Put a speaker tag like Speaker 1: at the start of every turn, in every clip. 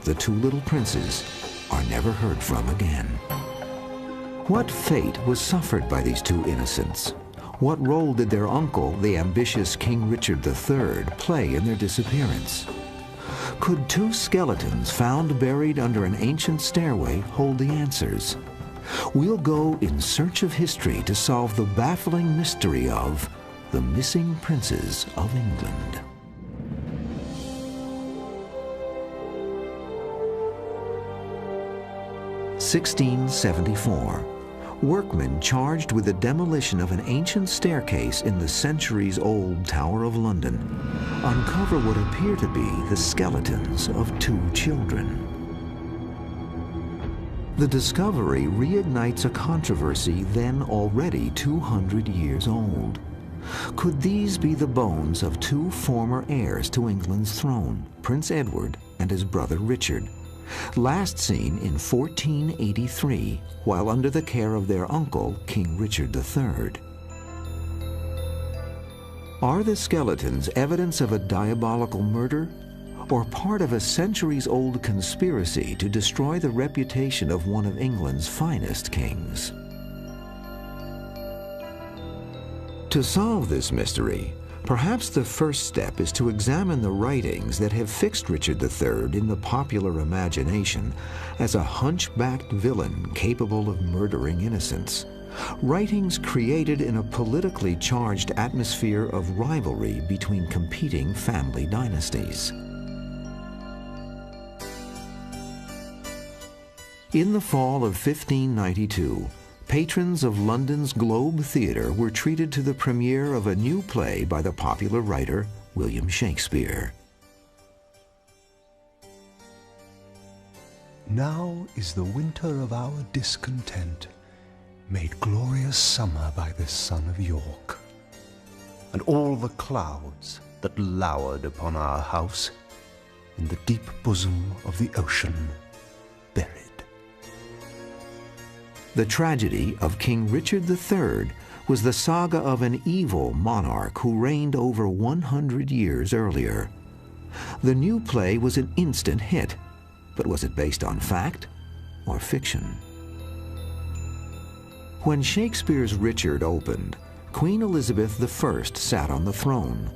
Speaker 1: the two little princes are never heard from again. What fate was suffered by these two innocents? What role did their uncle, the ambitious King Richard III, play in their disappearance? Could two skeletons found buried under an ancient stairway hold the answers? We'll go in search of history to solve the baffling mystery of the missing princes of England. (1674). Workmen charged with the demolition of an ancient staircase in the centuries-old Tower of London uncover what appear to be the skeletons of two children. The discovery reignites a controversy then already 200 years old. Could these be the bones of two former heirs to England's throne, Prince Edward and his brother Richard, last seen in 1483 while under the care of their uncle, King Richard III? Are the skeletons evidence of a diabolical murder, or part of a centuries-old conspiracy to destroy the reputation of one of England's finest kings? To solve this mystery, perhaps the first step is to examine the writings that have fixed Richard III in the popular imagination as a hunchbacked villain capable of murdering innocents. Writings created in a politically charged atmosphere of rivalry between competing family dynasties. In the fall of 1592, patrons of London's Globe Theatre were treated to the premiere of a new play by the popular writer William Shakespeare.
Speaker 2: Now is the winter of our discontent made glorious summer by this son of York, and all the clouds that lowered upon our house in the deep bosom of the ocean buried.
Speaker 1: The tragedy of King Richard III was the saga of an evil monarch who reigned over 100 years earlier. The new play was an instant hit, but was it based on fact or fiction? When Shakespeare's Richard opened, Queen Elizabeth I sat on the throne,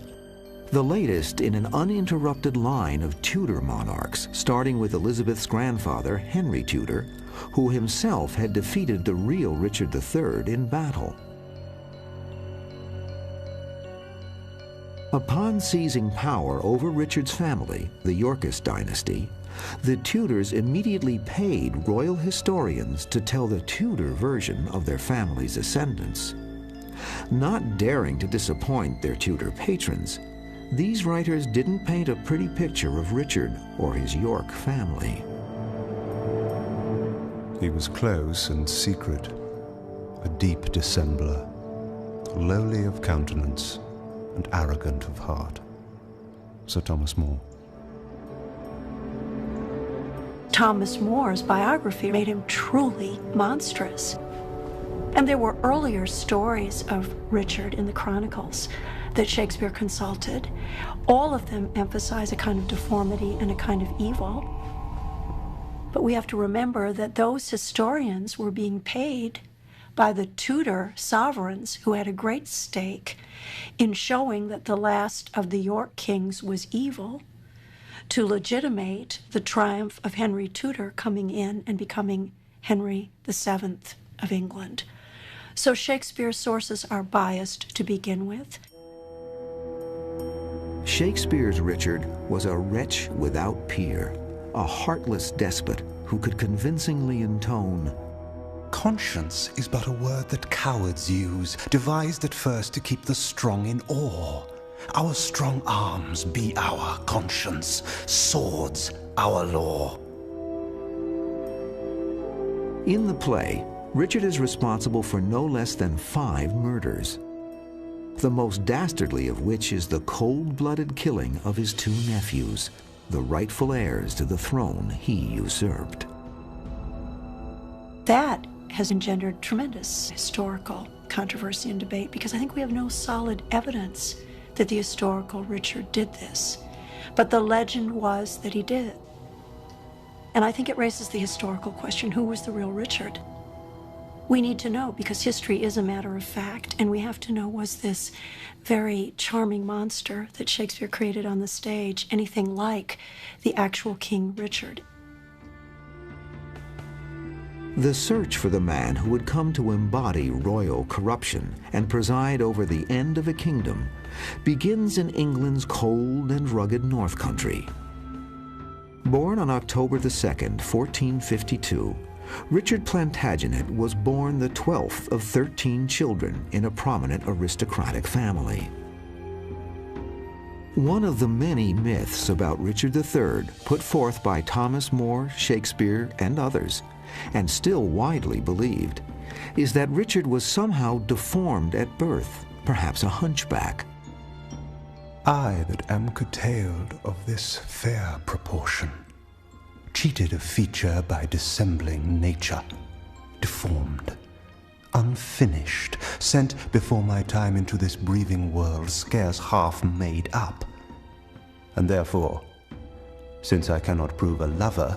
Speaker 1: the latest in an uninterrupted line of Tudor monarchs, starting with Elizabeth's grandfather, Henry Tudor, who himself had defeated the real Richard III in battle. Upon seizing power over Richard's family, the Yorkist dynasty, the Tudors immediately paid royal historians to tell the Tudor version of their family's ascendance. Not daring to disappoint their Tudor patrons, these writers didn't paint a pretty picture of Richard or his York family.
Speaker 2: He was close and secret, a deep dissembler, lowly of countenance and arrogant of heart. Sir Thomas More.
Speaker 3: Thomas More's biography made him truly monstrous. And there were earlier stories of Richard in the Chronicles that Shakespeare consulted. All of them emphasize a kind of deformity and a kind of evil. But we have to remember that those historians were being paid by the Tudor sovereigns who had a great stake in showing that the last of the York kings was evil, to legitimate the triumph of Henry Tudor coming in and becoming Henry VII of England. So Shakespeare's sources are biased to begin with.
Speaker 1: Shakespeare's Richard was a wretch without peer, a heartless despot who could convincingly intone,
Speaker 2: "Conscience is but a word that cowards use, devised at first to keep the strong in awe. Our strong arms be our conscience, swords our law."
Speaker 1: In the play, Richard is responsible for no less than 5 murders, the most dastardly of which is the cold-blooded killing of his 2 nephews, the rightful heirs to the throne he usurped.
Speaker 3: That has engendered tremendous historical controversy and debate, because I think we have no solid evidence that the historical Richard did this. But the legend was that he did. And I think it raises the historical question, who was the real Richard? We need to know, because history is a matter of fact, and we have to know, was this very charming monster that Shakespeare created on the stage anything like the actual King Richard?
Speaker 1: The search for the man who would come to embody royal corruption and preside over the end of a kingdom begins in England's cold and rugged North Country. Born on October the 2nd, 1452, Richard Plantagenet was born the 12th of 13 children in a prominent aristocratic family. One of the many myths about Richard III, put forth by Thomas More, Shakespeare, and others, and still widely believed, is that Richard was somehow deformed at birth, perhaps a hunchback.
Speaker 2: I that am curtailed of this fair proportion, cheated of feature by dissembling nature, deformed, unfinished, sent before my time into this breathing world scarce half made up. And therefore, since I cannot prove a lover,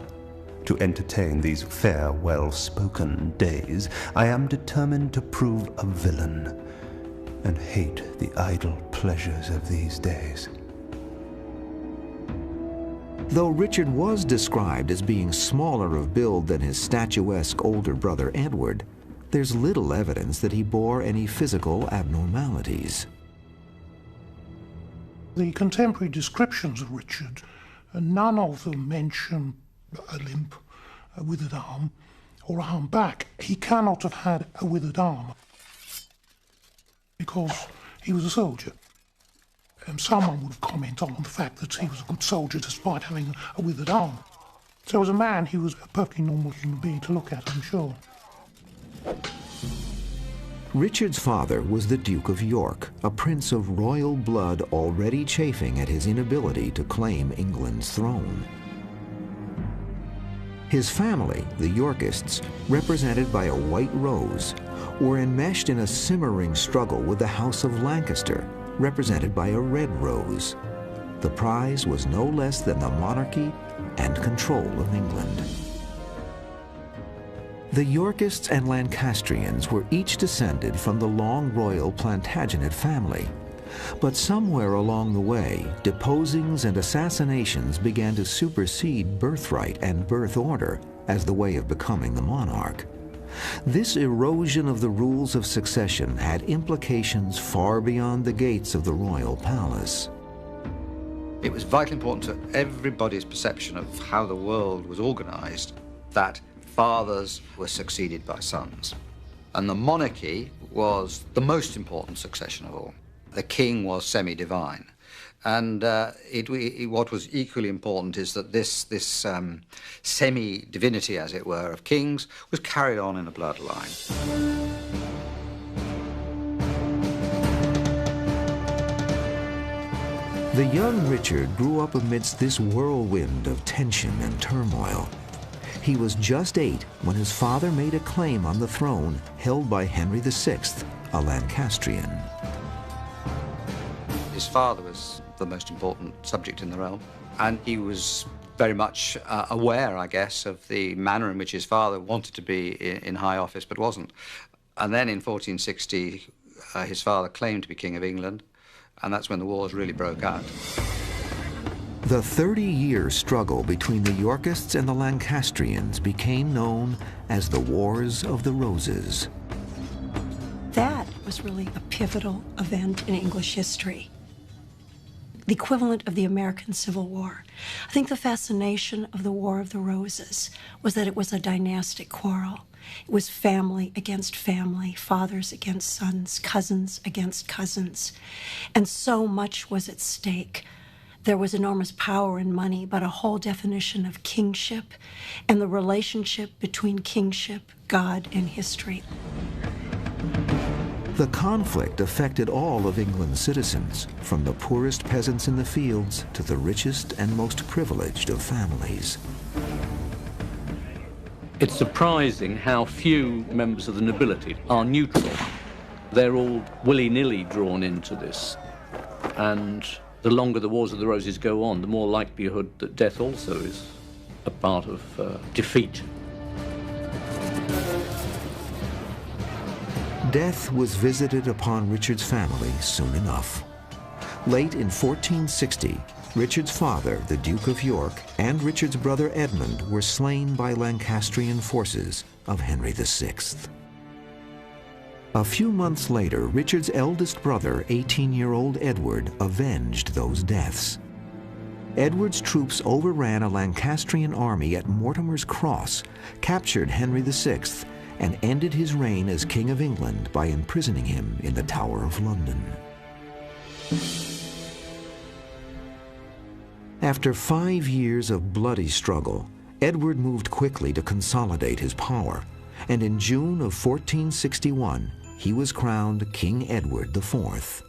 Speaker 2: to entertain these fair, well-spoken days, I am determined to prove a villain, and hate the idle pleasures of these days.
Speaker 1: Though Richard was described as being smaller of build than his statuesque older brother Edward, there's little evidence that he bore any physical abnormalities.
Speaker 4: The contemporary descriptions of Richard, none of them mention a limp, a withered arm, or a humpback. He cannot have had a withered arm because he was a soldier. Someone would comment on the fact that he was a good soldier despite having a withered arm. So as a man, he was a perfectly normal human being to look at, I'm sure.
Speaker 1: Richard's father was the Duke of York, a prince of royal blood already chafing at his inability to claim England's throne. His family, the Yorkists, represented by a white rose, were enmeshed in a simmering struggle with the House of Lancaster, represented by a red rose. The prize was no less than the monarchy and control of England. The Yorkists and Lancastrians were each descended from the long royal Plantagenet family, but somewhere along the way, deposings and assassinations began to supersede birthright and birth order as the way of becoming the monarch. This erosion of the rules of succession had implications far beyond the gates of the royal palace.
Speaker 5: It was vitally important to everybody's perception of how the world was organized that fathers were succeeded by sons. And the monarchy was the most important succession of all. The king was semi-divine. And what was equally important is that this semi-divinity, as it were, of kings was carried on in a bloodline.
Speaker 1: The young Richard grew up amidst this whirlwind of tension and turmoil. He was just 8 when his father made a claim on the throne held by Henry VI, a Lancastrian.
Speaker 5: His father was the most important subject in the realm, and he was very much aware, I guess, of the manner in which his father wanted to be in high office but wasn't. And then in 1460, his father claimed to be King of England, and that's when the wars really broke out.
Speaker 1: The 30-year struggle between the Yorkists and the Lancastrians became known as the Wars of the Roses.
Speaker 3: That was really a pivotal event in English history. The equivalent of the American Civil War. I think the fascination of the War of the Roses was that it was a dynastic quarrel. It was family against family, fathers against sons, cousins against cousins. And so much was at stake. There was enormous power and money, but a whole definition of kingship and the relationship between kingship, God, and history.
Speaker 1: The conflict affected all of England's citizens, from the poorest peasants in the fields to the richest and most privileged of families.
Speaker 6: It's surprising how few members of the nobility are neutral. They're all willy-nilly drawn into this. And the longer the Wars of the Roses go on, the more likelihood that death also is a part of defeat.
Speaker 1: Death was visited upon Richard's family soon enough. Late in 1460, Richard's father, the Duke of York, and Richard's brother Edmund were slain by Lancastrian forces of Henry VI. A few months later, Richard's eldest brother, 18-year-old Edward, avenged those deaths. Edward's troops overran a Lancastrian army at Mortimer's Cross, captured Henry VI, and ended his reign as King of England by imprisoning him in the Tower of London. After 5 years of bloody struggle, Edward moved quickly to consolidate his power, and in June of 1461, he was crowned King Edward IV.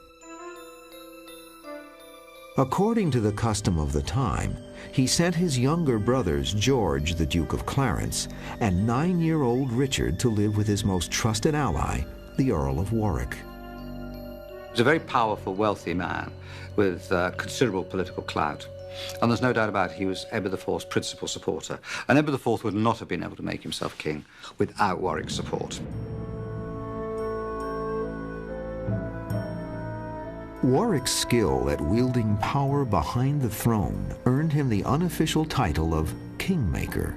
Speaker 1: According to the custom of the time, he sent his younger brothers George, the Duke of Clarence, and 9-year-old Richard to live with his most trusted ally, the Earl of Warwick.
Speaker 5: He was a very powerful, wealthy man with considerable political clout. And there's no doubt about it, he was Edward IV's principal supporter. And Edward IV would not have been able to make himself king without Warwick's support.
Speaker 1: Warwick's skill at wielding power behind the throne earned him the unofficial title of Kingmaker.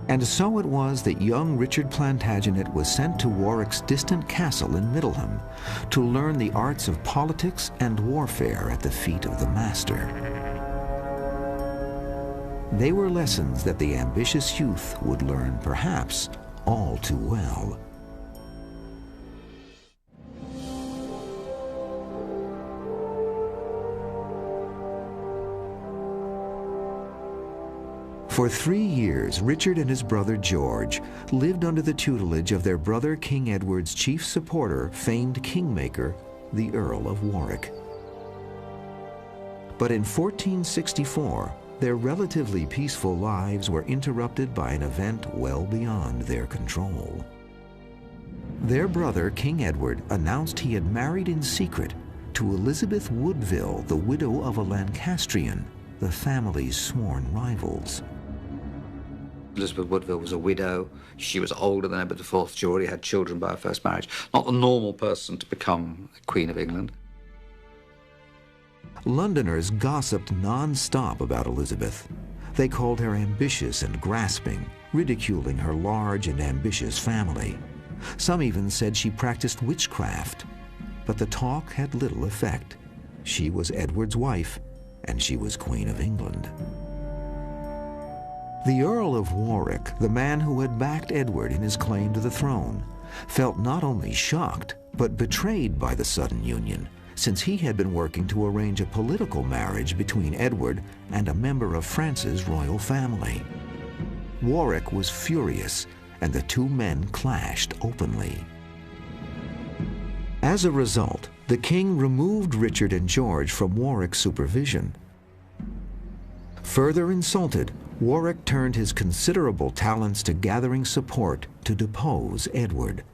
Speaker 1: And so it was that young Richard Plantagenet was sent to Warwick's distant castle in Middleham to learn the arts of politics and warfare at the feet of the master. They were lessons that the ambitious youth would learn, perhaps, all too well. For 3 years, Richard and his brother George lived under the tutelage of their brother King Edward's chief supporter, famed kingmaker, the Earl of Warwick. But in 1464, their relatively peaceful lives were interrupted by an event well beyond their control. Their brother, King Edward, announced he had married in secret to Elizabeth Woodville, the widow of a Lancastrian, the family's sworn rivals.
Speaker 5: Elizabeth Woodville was a widow. She was older than Edward IV. She already had children by her first marriage. Not the normal person to become Queen of England.
Speaker 1: Londoners gossiped non-stop about Elizabeth. They called her ambitious and grasping, ridiculing her large and ambitious family. Some even said she practiced witchcraft. But the talk had little effect. She was Edward's wife, and she was Queen of England. The Earl of Warwick, the man who had backed Edward in his claim to the throne, felt not only shocked, but betrayed by the sudden union, since he had been working to arrange a political marriage between Edward and a member of France's royal family. Warwick was furious, and the two men clashed openly. As a result, the king removed Richard and George from Warwick's supervision. Further insulted, Warwick turned his considerable talents to gathering support to depose Edward.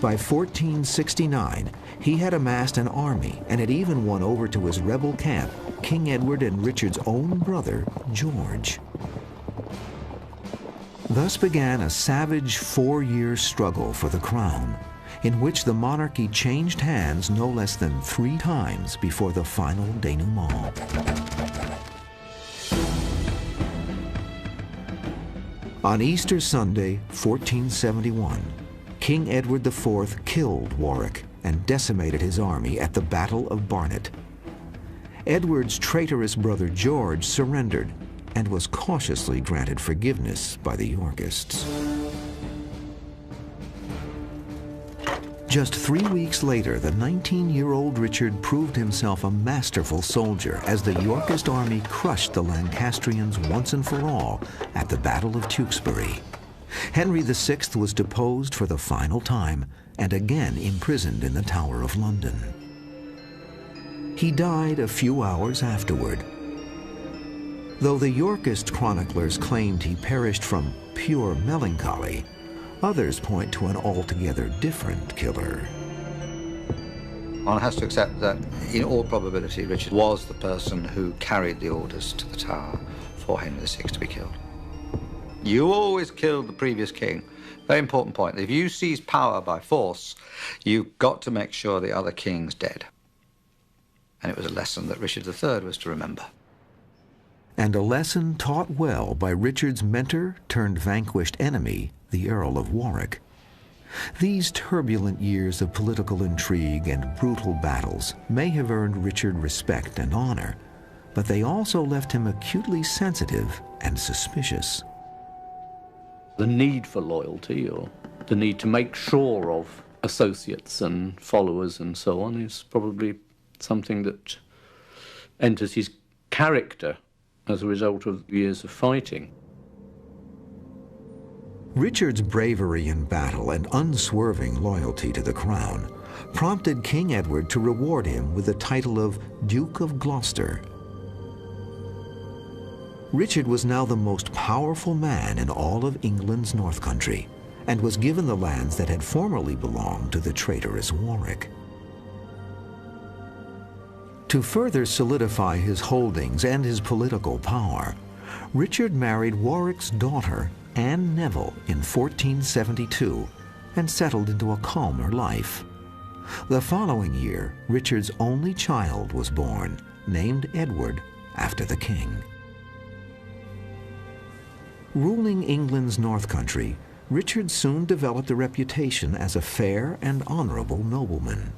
Speaker 1: By 1469, he had amassed an army and had even won over to his rebel camp King Edward and Richard's own brother, George. Thus began a savage 4-year struggle for the crown, in which the monarchy changed hands no less than 3 times before the final denouement. On Easter Sunday, 1471, King Edward IV killed Warwick and decimated his army at the Battle of Barnet. Edward's traitorous brother George surrendered and was cautiously granted forgiveness by the Yorkists. Just 3 weeks later, the 19-year-old Richard proved himself a masterful soldier as the Yorkist army crushed the Lancastrians once and for all at the Battle of Tewkesbury. Henry VI was deposed for the final time and again imprisoned in the Tower of London. He died a few hours afterward. Though the Yorkist chroniclers claimed he perished from pure melancholy, others point to an altogether different killer.
Speaker 5: One has to accept that, in all probability, Richard was the person who carried the orders to the Tower for Henry VI to be killed. You always killed the previous king. Very important point. If you seize power by force, you've got to make sure the other king's dead. And it was a lesson that Richard III was to remember.
Speaker 1: And a lesson taught well by Richard's mentor turned vanquished enemy, the Earl of Warwick. These turbulent years of political intrigue and brutal battles may have earned Richard respect and honor, but they also left him acutely sensitive and suspicious.
Speaker 6: The need for loyalty, or the need to make sure of associates and followers and so on, is probably something that enters his character as a result of years of fighting.
Speaker 1: Richard's bravery in battle and unswerving loyalty to the crown prompted King Edward to reward him with the title of Duke of Gloucester. Richard was now the most powerful man in all of England's North Country, and was given the lands that had formerly belonged to the traitorous Warwick. To further solidify his holdings and his political power, Richard married Warwick's daughter, Anne Neville, in 1472, and settled into a calmer life. The following year, Richard's only child was born, named Edward after the king. Ruling England's North Country, Richard soon developed a reputation as a fair and honorable nobleman.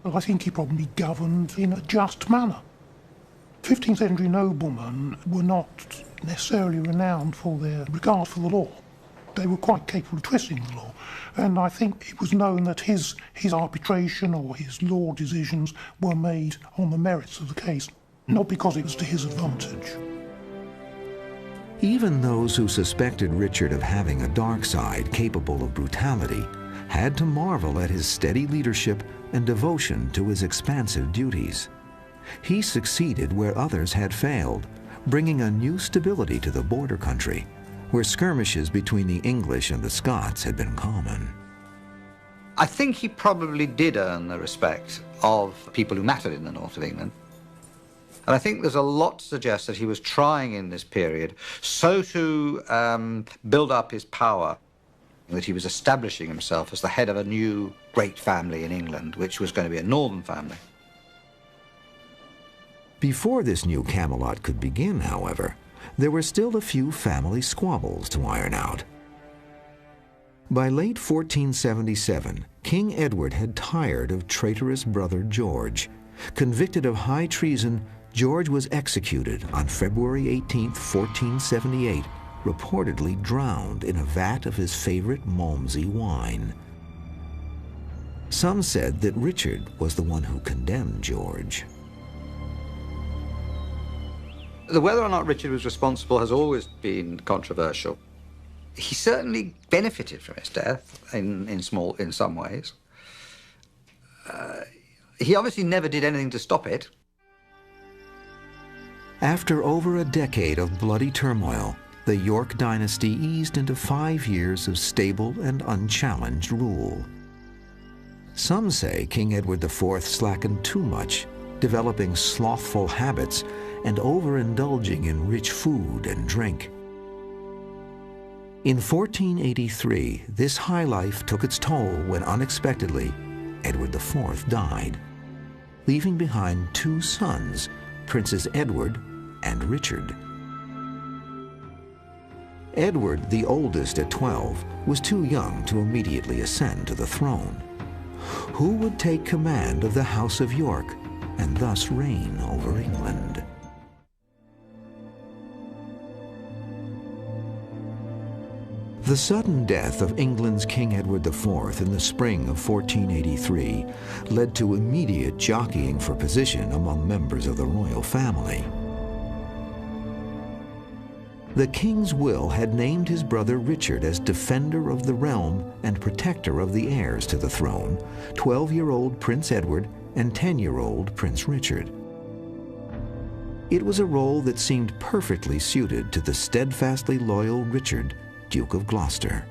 Speaker 4: I think he probably governed in a just manner. 15th century noblemen were not necessarily renowned for their regard for the law. They were quite capable of twisting the law, and I think it was known that his arbitration or his law decisions were made on the merits of the case, not because it was to his advantage.
Speaker 1: Even those who suspected Richard of having a dark side capable of brutality had to marvel at his steady leadership and devotion to his expansive duties. He succeeded where others had failed, bringing a new stability to the border country, where skirmishes between the English and the Scots had been common.
Speaker 5: I think he probably did earn the respect of people who mattered in the north of England. And I think there's a lot to suggest that he was trying in this period so to build up his power that he was establishing himself as the head of a new great family in England, which was going to be a northern family.
Speaker 1: Before this new Camelot could begin, however, there were still a few family squabbles to iron out. By late 1477, King Edward had tired of traitorous brother George. Convicted of high treason, George was executed on February 18, 1478, reportedly drowned in a vat of his favorite Malmsey wine. Some said that Richard was the one who condemned George.
Speaker 5: Whether or not Richard was responsible has always been controversial. He certainly benefited from his death in some ways. He obviously never did anything to stop it.
Speaker 1: After over a decade of bloody turmoil, the York dynasty eased into 5 years of stable and unchallenged rule. Some say King Edward IV slackened too much, developing slothful habits and overindulging in rich food and drink. In 1483, this high life took its toll when unexpectedly Edward IV died, leaving behind 2 sons, Princes Edward and Richard. Edward, the oldest at 12, was too young to immediately ascend to the throne. Who would take command of the House of York and thus reign over England? The sudden death of England's King Edward IV in the spring of 1483 led to immediate jockeying for position among members of the royal family. The king's will had named his brother Richard as defender of the realm and protector of the heirs to the throne, 12-year-old Prince Edward and 10-year-old Prince Richard. It was a role that seemed perfectly suited to the steadfastly loyal Richard, Duke of Gloucester.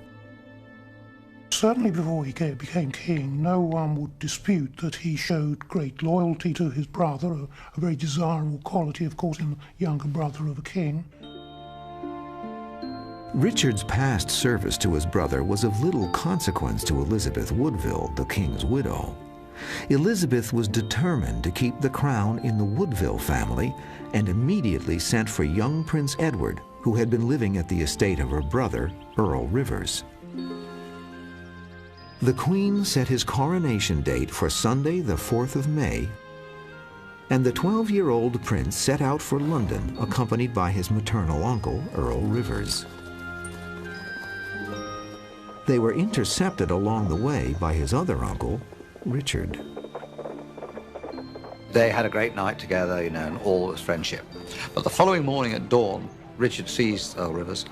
Speaker 4: certainly before he became king, no one would dispute that he showed great loyalty to his brother, a very desirable quality, of course, in the younger brother of a king.
Speaker 1: Richard's past service to his brother was of little consequence to Elizabeth Woodville, the king's widow. Elizabeth was determined to keep the crown in the Woodville family and immediately sent for young Prince Edward, who had been living at the estate of her brother, Earl Rivers. The Queen set his coronation date for Sunday, the 4th of May, and the 12-year-old prince set out for London, accompanied by his maternal uncle, Earl Rivers. They were intercepted along the way by his other uncle, Richard.
Speaker 5: They had a great night together, you know, and all was friendship. But the following morning at dawn, Richard seized Earl Rivers,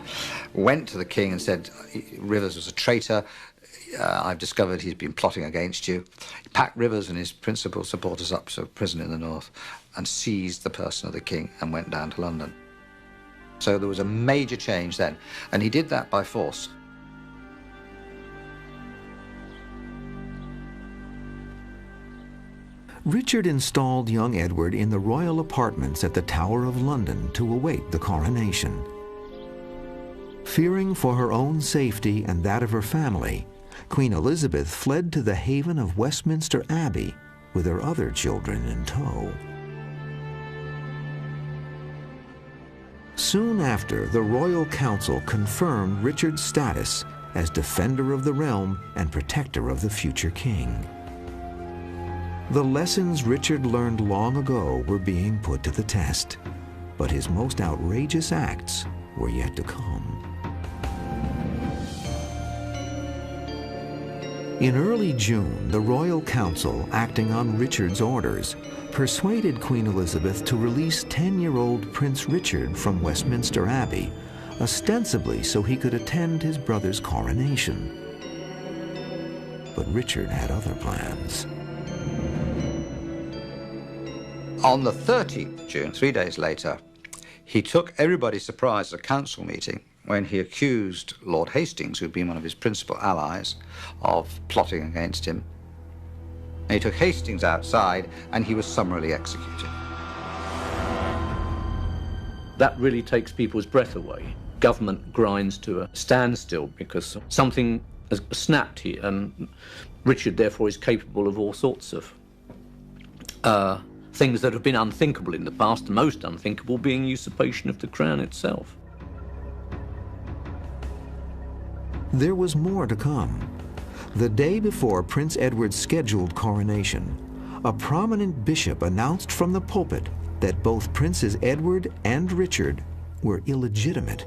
Speaker 5: went to the king and said, Rivers was a traitor. I've discovered he's been plotting against you. He packed Rivers and his principal supporters up to a prison in the north and seized the person of the king and went down to London. So there was a major change then, and he did that by force.
Speaker 1: Richard installed young Edward in the royal apartments at the Tower of London to await the coronation. Fearing for her own safety and that of her family, Queen Elizabeth fled to the haven of Westminster Abbey with her other children in tow. Soon after, the Royal Council confirmed Richard's status as defender of the realm and protector of the future king. The lessons Richard learned long ago were being put to the test, but his most outrageous acts were yet to come. In early June, the Royal Council, acting on Richard's orders, persuaded Queen Elizabeth to release 10-year-old Prince Richard from Westminster Abbey, ostensibly so he could attend his brother's coronation. But Richard had other plans.
Speaker 5: On the 13th of June, 3 days later, he took everybody surprised at a council meeting when he accused Lord Hastings, who'd been one of his principal allies, of plotting against him. And he took Hastings outside and he was summarily executed.
Speaker 6: That really takes people's breath away. Government grinds to a standstill because something has snapped here, and Richard therefore is capable of all sorts of things that have been unthinkable in the past, the most unthinkable being usurpation of the crown itself.
Speaker 1: There was more to come. The day before Prince Edward's scheduled coronation, a prominent bishop announced from the pulpit that both Princes Edward and Richard were illegitimate.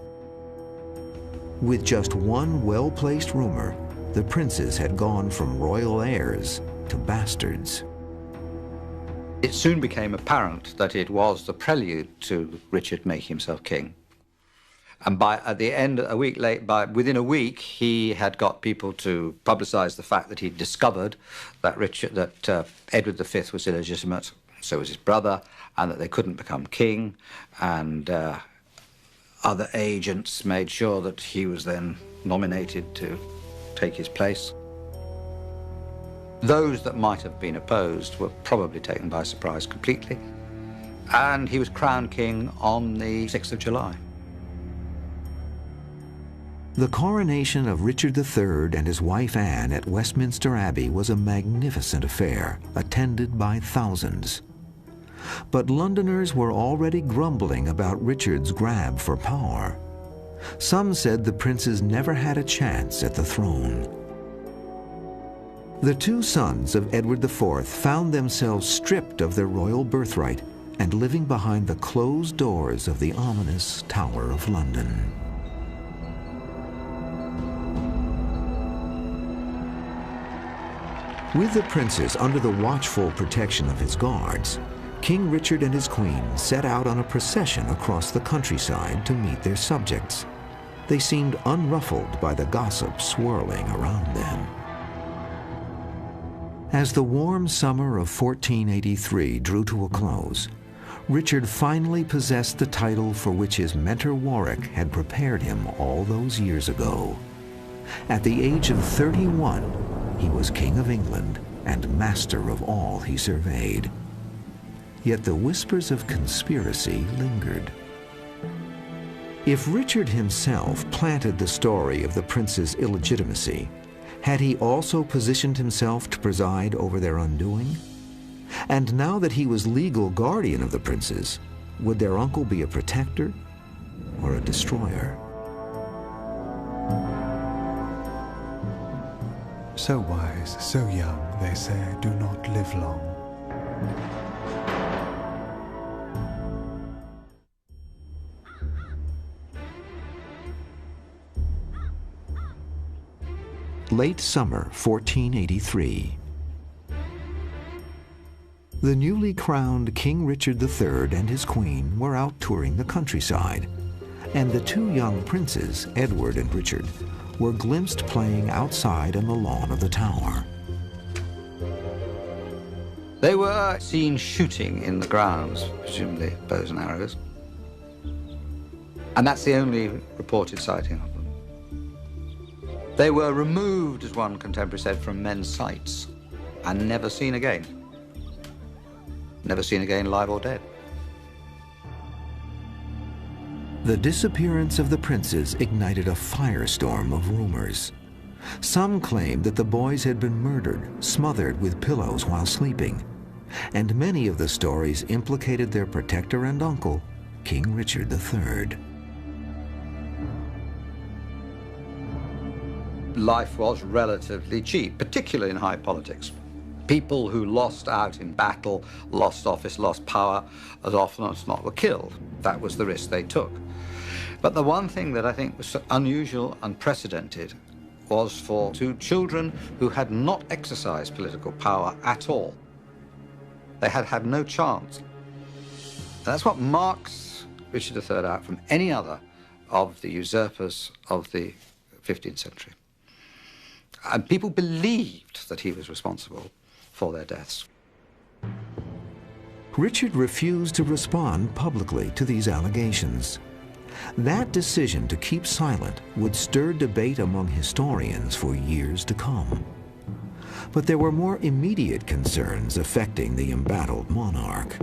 Speaker 1: With just one well-placed rumor, the princes had gone from royal heirs to bastards.
Speaker 5: It soon became apparent that it was the prelude to Richard making himself king. And within a week, he had got people to publicise the fact that he'd discovered that Edward V was illegitimate, so was his brother, and that they couldn't become king. And other agents made sure that he was then nominated to take his place. Those that might have been opposed were probably taken by surprise completely. And he was crowned king on the 6th of July.
Speaker 1: The coronation of Richard III and his wife Anne at Westminster Abbey was a magnificent affair, attended by thousands. But Londoners were already grumbling about Richard's grab for power. Some said the princes never had a chance at the throne. The two sons of Edward IV found themselves stripped of their royal birthright and living behind the closed doors of the ominous Tower of London. With the princes under the watchful protection of his guards, King Richard and his queen set out on a procession across the countryside to meet their subjects. They seemed unruffled by the gossip swirling around them. As the warm summer of 1483 drew to a close, Richard finally possessed the title for which his mentor Warwick had prepared him all those years ago. At the age of 31, he was King of England and master of all he surveyed. Yet the whispers of conspiracy lingered. If Richard himself planted the story of the prince's illegitimacy, had he also positioned himself to preside over their undoing? And now that he was legal guardian of the princes, would their uncle be a protector or a destroyer?
Speaker 2: So wise, so young, they say, do not live long.
Speaker 1: Late summer 1483. The newly crowned King Richard III and his queen were out touring the countryside, and the two young princes, Edward and Richard, were glimpsed playing outside on the lawn of the Tower.
Speaker 5: They were seen shooting in the grounds, presumably bows and arrows. And that's the only reported sighting of them. They were removed, as one contemporary said, from men's sights and never seen again. Never seen again, live or dead.
Speaker 1: The disappearance of the princes ignited a firestorm of rumors. Some claimed that the boys had been murdered, smothered with pillows while sleeping, and many of the stories implicated their protector and uncle, King Richard III.
Speaker 5: Life was relatively cheap, particularly in high politics. People who lost out in battle, lost office, lost power, as often as not were killed. That was the risk they took. But the one thing that I think was unusual, unprecedented, was for two children who had not exercised political power at all. They had had no chance. And that's what marks Richard III out from any other of the usurpers of the 15th century. And people believed that he was responsible for their deaths.
Speaker 1: Richard refused to respond publicly to these allegations. That decision to keep silent would stir debate among historians for years to come. But there were more immediate concerns affecting the embattled monarch.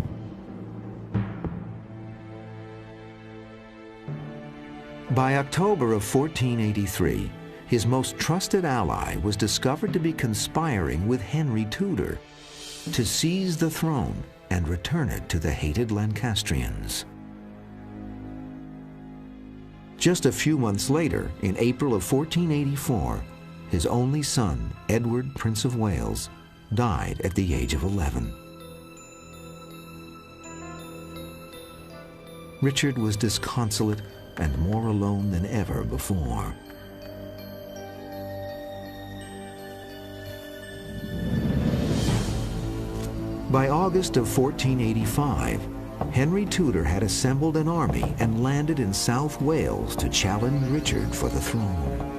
Speaker 1: By October of 1483, his most trusted ally was discovered to be conspiring with Henry Tudor to seize the throne and return it to the hated Lancastrians. Just a few months later, in April of 1484, his only son, Edward, Prince of Wales, died at the age of 11. Richard was disconsolate and more alone than ever before. By August of 1485, Henry Tudor had assembled an army and landed in South Wales to challenge Richard for the throne.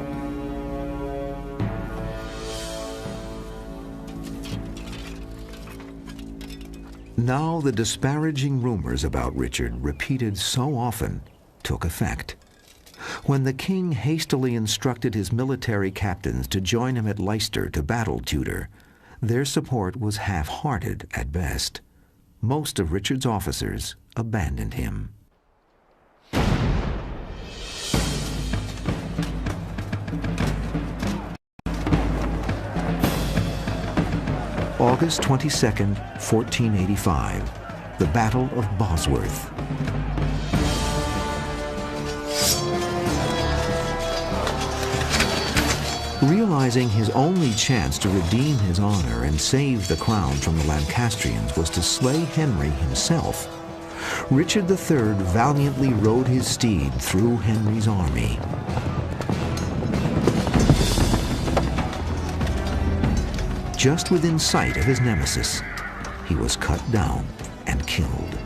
Speaker 1: Now the disparaging rumors about Richard, repeated so often, took effect. When the king hastily instructed his military captains to join him at Leicester to battle Tudor, their support was half-hearted at best. Most of Richard's officers abandoned him. August 22nd, 1485, the Battle of Bosworth. Realizing his only chance to redeem his honor and save the crown from the Lancastrians was to slay Henry himself, Richard III valiantly rode his steed through Henry's army. Just within sight of his nemesis, he was cut down and killed.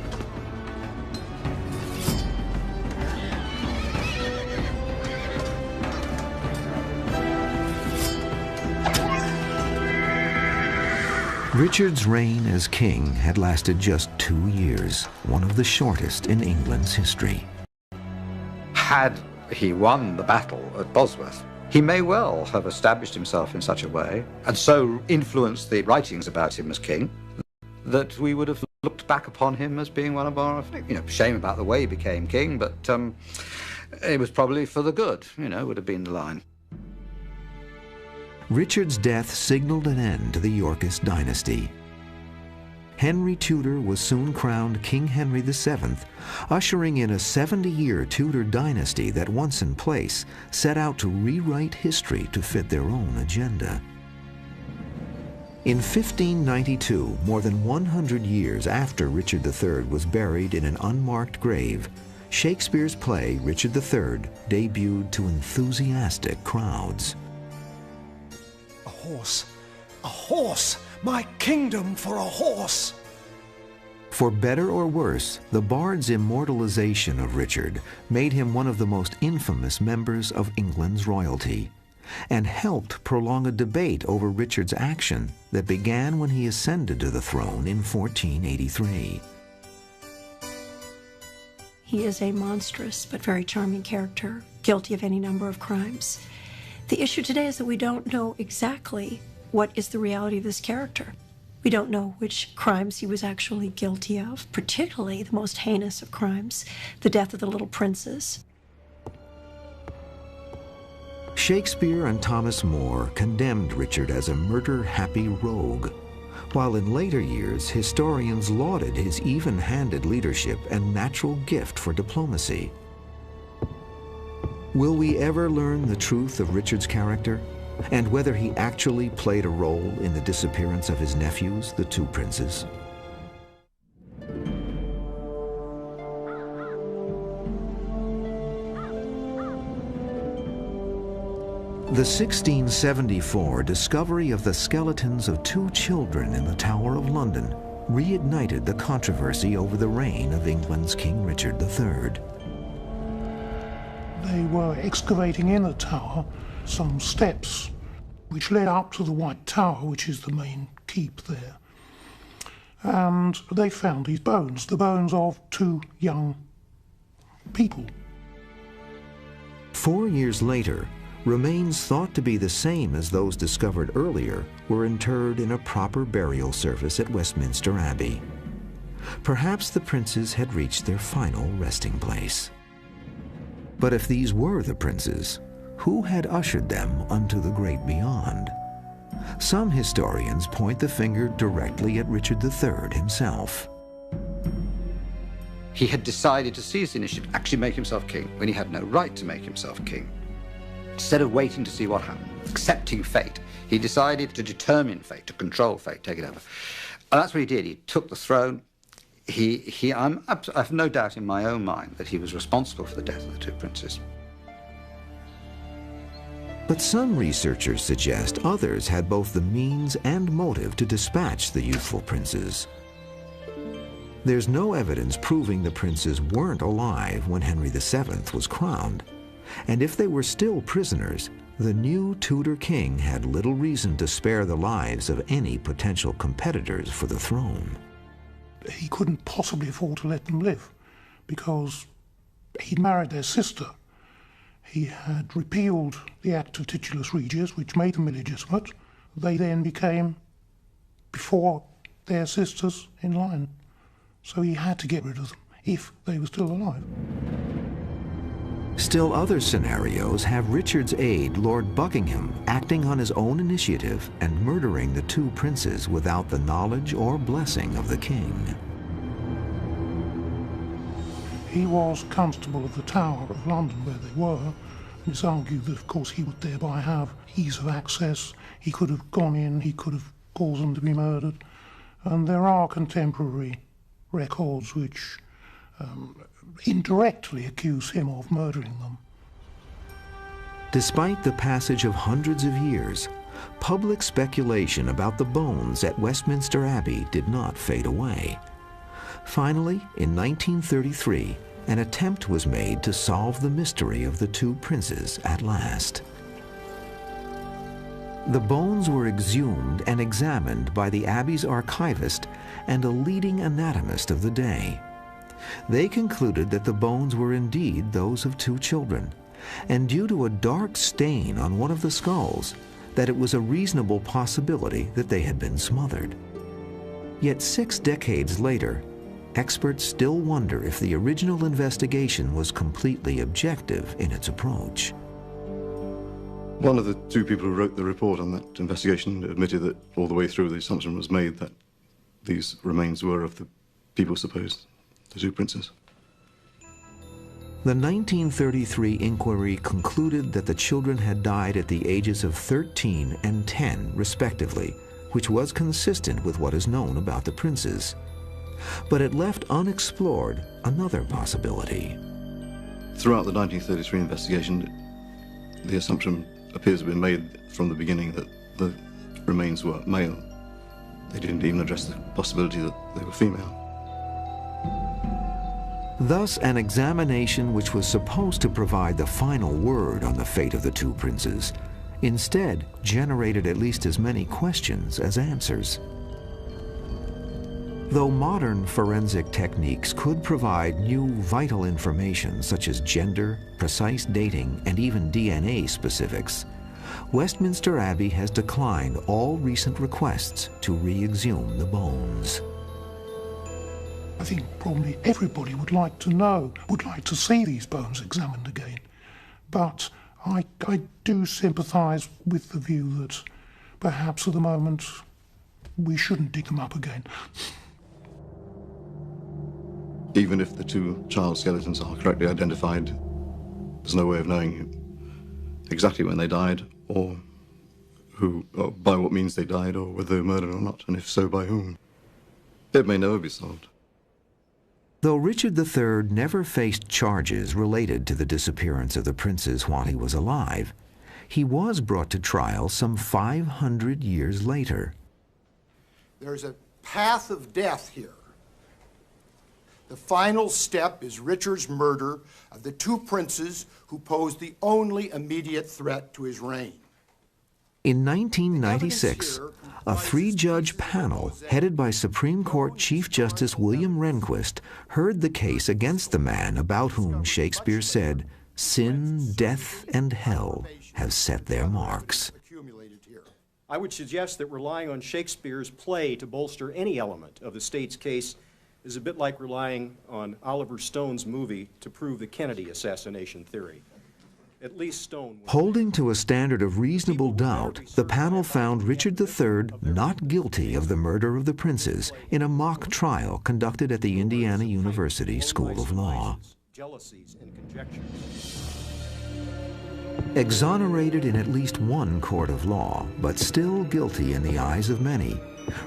Speaker 1: Richard's reign as king had lasted just 2 years, one of the shortest in England's history.
Speaker 5: Had he won the battle at Bosworth, He may well have established himself in such a way, and so influenced the writings about him as king, that we would have looked back upon him as being one of our, shame about the way he became king, but it was probably for the good, would have been the line.
Speaker 1: Richard's death signaled an end to the Yorkist dynasty. Henry Tudor was soon crowned King Henry VII, ushering in a 70-year Tudor dynasty that, once in place, set out to rewrite history to fit their own agenda. In 1592, more than 100 years after Richard III was buried in an unmarked grave, Shakespeare's play Richard III debuted to enthusiastic crowds.
Speaker 2: A horse! A horse! My kingdom for a horse!
Speaker 1: For better or worse, the bard's immortalization of Richard made him one of the most infamous members of England's royalty, and helped prolong a debate over Richard's action that began when he ascended to the throne in 1483.
Speaker 3: He is a monstrous but very charming character, guilty of any number of crimes. The issue today is that we don't know exactly what is the reality of this character. We don't know which crimes he was actually guilty of, particularly the most heinous of crimes, the death of the little princes.
Speaker 1: Shakespeare and Thomas More condemned Richard as a murder-happy rogue, while in later years historians lauded his even-handed leadership and natural gift for diplomacy. Will we ever learn the truth of Richard's character, and whether he actually played a role in the disappearance of his nephews, the two princes? The 1674 discovery of the skeletons of two children in the Tower of London reignited the controversy over the reign of England's King Richard III.
Speaker 4: They were excavating in the tower some steps which led up to the White Tower, which is the main keep there. And they found these bones, the bones of two young people.
Speaker 1: 4 years later, remains thought to be the same as those discovered earlier were interred in a proper burial service at Westminster Abbey. Perhaps the princes had reached their final resting place. But if these were the princes, who had ushered them unto the great beyond? Some historians point the finger directly at Richard III himself.
Speaker 5: He had decided to seize the initiative, actually make himself king, when he had no right to make himself king. Instead of waiting to see what happened, accepting fate, he decided to determine fate, to control fate, take it over. And that's what he did. He took the throne. I have no doubt in my own mind that he was responsible for the death of the two princes.
Speaker 1: But some researchers suggest others had both the means and motive to dispatch the youthful princes. There's no evidence proving the princes weren't alive when Henry VII was crowned. And if they were still prisoners, the new Tudor king had little reason to spare the lives of any potential competitors for the throne.
Speaker 4: He couldn't possibly afford to let them live because he'd married their sister. He had repealed the Act of Titulus Regius, which made them illegitimate. They then became before their sisters in line. So he had to get rid of them if they were still alive.
Speaker 1: Still other scenarios have Richard's aide, Lord Buckingham, acting on his own initiative and murdering the two princes without the knowledge or blessing of the king.
Speaker 4: He was Constable of the Tower of London where they were. It's argued that, of course, he would thereby have ease of access. He could have gone in, he could have caused them to be murdered. And there are contemporary records which indirectly accuse him of murdering them.
Speaker 1: Despite the passage of hundreds of years, public speculation about the bones at Westminster Abbey did not fade away. Finally, in 1933, an attempt was made to solve the mystery of the two princes at last. The bones were exhumed and examined by the Abbey's archivist and a leading anatomist of the day. They concluded that the bones were indeed those of two children, and due to a dark stain on one of the skulls, that it was a reasonable possibility that they had been smothered. Yet 6 decades later, experts still wonder if the original investigation was completely objective in its approach.
Speaker 7: One of the 2 people who wrote the report on that investigation admitted that all the way through the assumption was made that these remains were of the people supposed, the 2 princes.
Speaker 1: The 1933 inquiry concluded that the children had died at the ages of 13 and 10, respectively, which was consistent with what is known about the princes. But it left unexplored another possibility.
Speaker 7: Throughout the 1933 investigation, the assumption appears to have been made from the beginning that the remains were male. They didn't even address the possibility that they were female.
Speaker 1: Thus, an examination which was supposed to provide the final word on the fate of the 2 princes instead generated at least as many questions as answers. Though modern forensic techniques could provide new vital information such as gender, precise dating, and even DNA specifics, Westminster Abbey has declined all recent requests to re-exhume the bones.
Speaker 4: I think probably everybody would like to know, would like to see these bones examined again. But I do sympathise with the view that perhaps at the moment we shouldn't dig them up again.
Speaker 7: Even if the 2 child skeletons are correctly identified, there's no way of knowing exactly when they died, or by what means they died, or whether they were murdered or not, and if so, by whom. It may never be solved.
Speaker 1: Though Richard III never faced charges related to the disappearance of the princes while he was alive, he was brought to trial some 500 years later.
Speaker 8: There's a path of death here. The final step is Richard's murder of the 2 princes who posed the only immediate threat to his reign.
Speaker 1: In 1996, a 3-judge panel headed by Supreme Court Chief Justice William Rehnquist heard the case against the man about whom Shakespeare said, "Sin, death, and hell have set their marks."
Speaker 9: I would suggest that relying on Shakespeare's play to bolster any element of the state's case is a bit like relying on Oliver Stone's movie to prove the Kennedy assassination theory. At least Stone...
Speaker 1: Holding to a standard of reasonable doubt, the panel found Richard III not guilty of the murder of the princes in a mock trial conducted at the Indiana University School of Law.
Speaker 9: Jealousies and conjectures.
Speaker 1: Exonerated in at least one court of law, but still guilty in the eyes of many,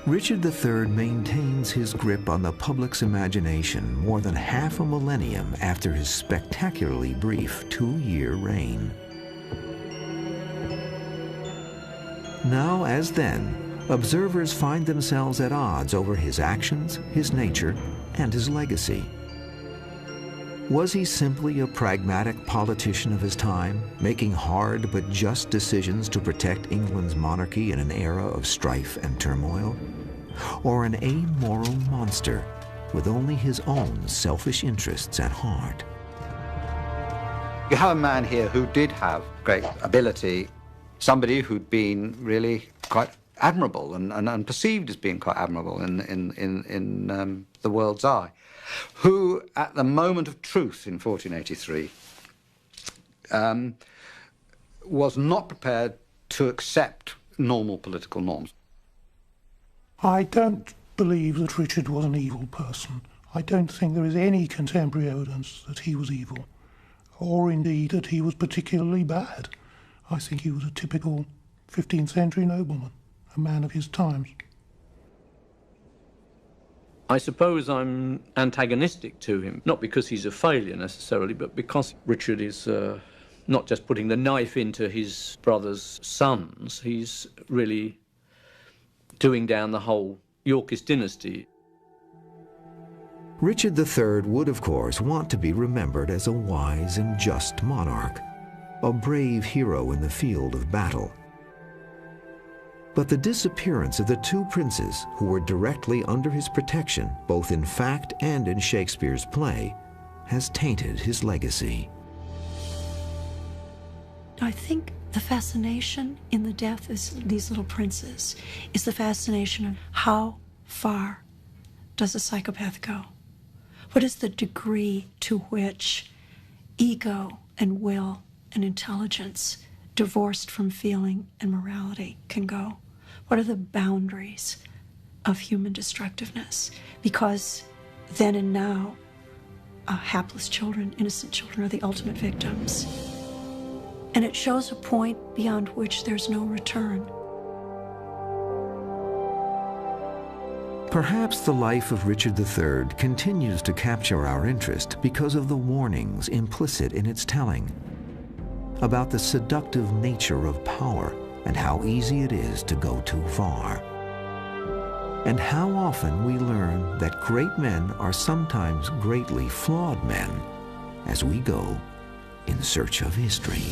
Speaker 1: Richard III maintains his grip on the public's imagination more than half a millennium after his spectacularly brief 2-year reign. Now, as then, observers find themselves at odds over his actions, his nature, and his legacy. Was he simply a pragmatic politician of his time, making hard but just decisions to protect England's monarchy in an era of strife and turmoil? Or an amoral monster with only his own selfish interests at heart?
Speaker 5: You have a man here who did have great ability, somebody who'd been really quite admirable and perceived as being quite admirable in the world's eye, who, at the moment of truth in 1483, was not prepared to accept normal political norms.
Speaker 4: I don't believe that Richard was an evil person. I don't think there is any contemporary evidence that he was evil, or indeed that he was particularly bad. I think he was a typical 15th century nobleman, a man of his times.
Speaker 6: I suppose I'm antagonistic to him, not because he's a failure necessarily, but because Richard is not just putting the knife into his brother's sons, he's really doing down the whole Yorkist dynasty.
Speaker 1: Richard III would, of course, want to be remembered as a wise and just monarch, a brave hero in the field of battle. But the disappearance of the 2 princes who were directly under his protection, both in fact and in Shakespeare's play, has tainted his legacy.
Speaker 3: I think the fascination in the death of these little princes is the fascination of how far does a psychopath go? What is the degree to which ego and will and intelligence, divorced from feeling and morality, can go? What are the boundaries of human destructiveness? Because then and now, hapless children, innocent children, are the ultimate victims. And it shows a point beyond which there's no return.
Speaker 1: Perhaps the life of Richard III continues to capture our interest because of the warnings implicit in its telling about the seductive nature of power and how easy it is to go too far. And how often we learn that great men are sometimes greatly flawed men as we go in search of history.